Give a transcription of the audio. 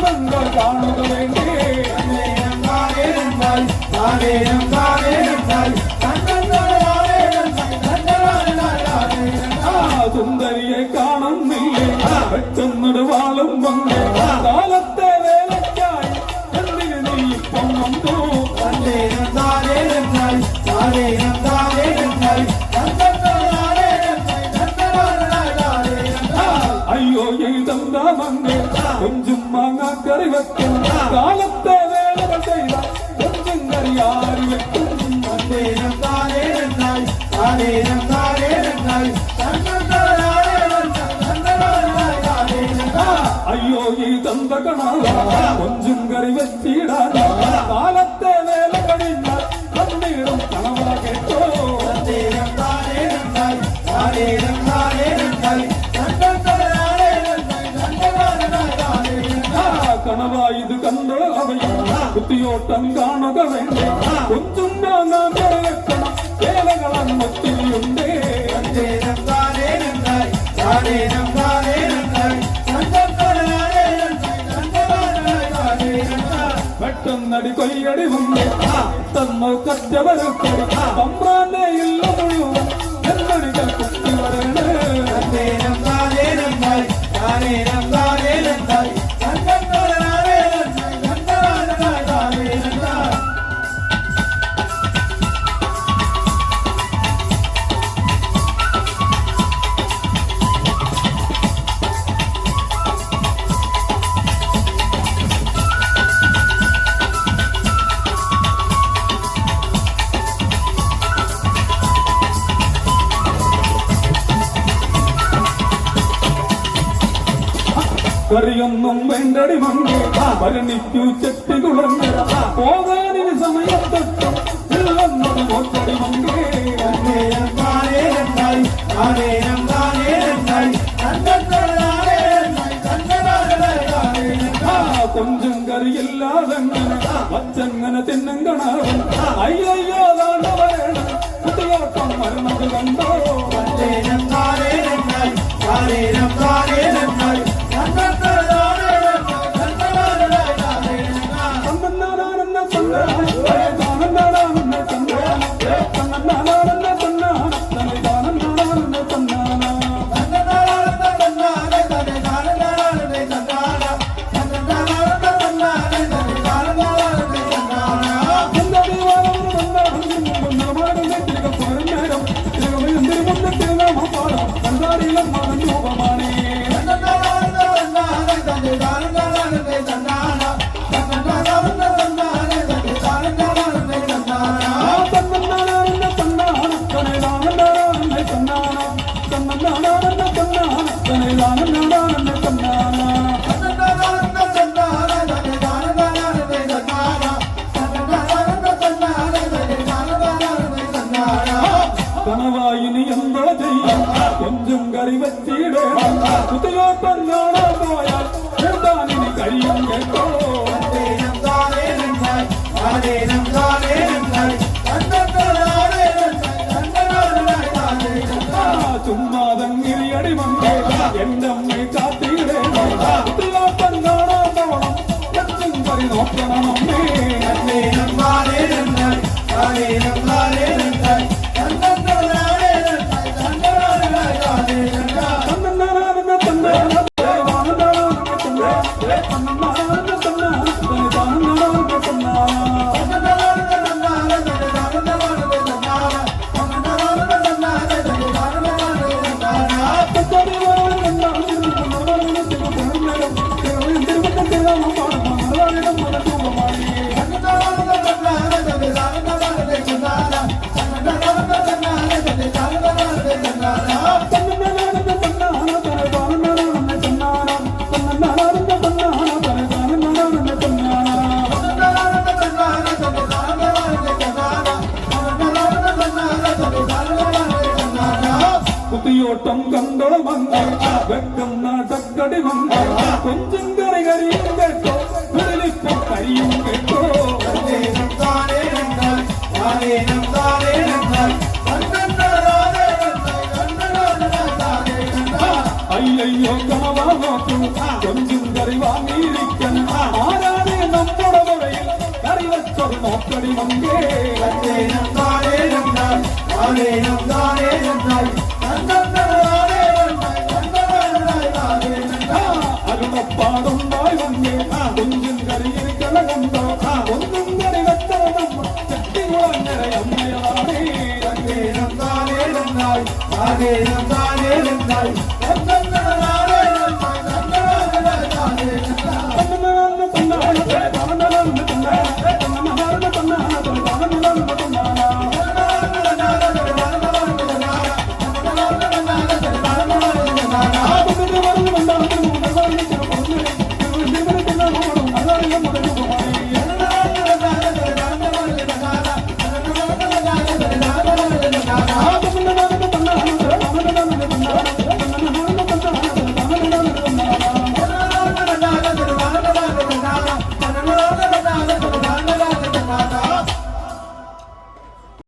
சந்தனங்கள் காணுக வேண்டே சுந்தரியை காணும் இல்லை வெட்டுன்னடு வாழும் வங்கே காலத்தை வேலைக்காய் நீ இப்பம் வந்தோ ஐயோ எழுதந்தா வங்கே கொஞ்சம் மாங்கா கறி வைக்கும் காலத்தை வேலைகள் செய்தால் கொஞ்சம் கறி ஆறி வைக்கும் ஐயோ தந்த கணவா கொஞ்சம் கறி வச்சிடாத காலத்தை வேலை கடிந்தால் கண்ணீரும் கணவா கேட்டோ கனவா இது கண்டோ அவையும் புத்தியோட்டம் காணுக வேண்டே கொஞ்சம் நான் வைக்கணும் வேலைகளன் மத்தியுண்டே வெட்டநடி கொய்யடி வந்தே தன்னோ கற்றவருக்கு தம்ரானே இல்ல முழுவதும் நெல்லடிகள் குத்தி வரேன் കറിയൊന്നും വേണ്ടടി മങ്ങി ഭരണിക്കു ചെത്തി കുളങ്ങ പോകാനിന് സമയത്തൊട്ടും ഇല്ലെന്നത് നോക്കടി മങ്ങി കൊഞ്ചം കറിയില്ലാതെങ്ങനെ അച്ചങ്ങനെ തിന്നങ്കണാവും അയ്യോ താണ്ട വരണം കുട്ടിയോട്ടം മരണത് കണ്ടോ കണവായിനി എന്തോ ചെയ്യും കൊഞ്ചും കറി വെച്ചിടേ കുത്തിയോട്ടം കാണാൻ പോയാൽ എന്താണിനി കഴിയും കേട്ടോ ചുമ്മാതങ്ങിരിയടി മങ്ങേ എന്റെ അമ്മയെ കാത്തിടേ കുത്തിയോട്ടം കാണാൻ പോണം കൊഞ്ചും കറി നോക്കണം അമ്മേ കുത്തിയോട്ടം കണ്ടോ വന്നേ വെക്കം നാട്ടക്കടി വന്നേ കൊഞ്ചും കറി കരിയും കേട്ടോ കുടലിപ്പം കരിയും കേട്ടോ അയ്യോ കണവാ നോക്കൂ കൊഞ്ചും കറി വാങ്ങിയിരിക്കണം காத்தடி வந்தே தன்னே நந்தானே நந்தாய் தானே நந்தானே நந்தாய் நந்தனானே நந்தாய் நந்தனாய் தானே நந்தாய் அருணப்பாடுண்டாய் வந்தே கொஞ்சம் கரையில் கலகந்தோ ஒன்றும் கரை வச்சவனம் சக்தி குளங்கரை அம்மையாரே தன்னே நந்தானே நந்தாய் தானே நந்தானே நந்தாய்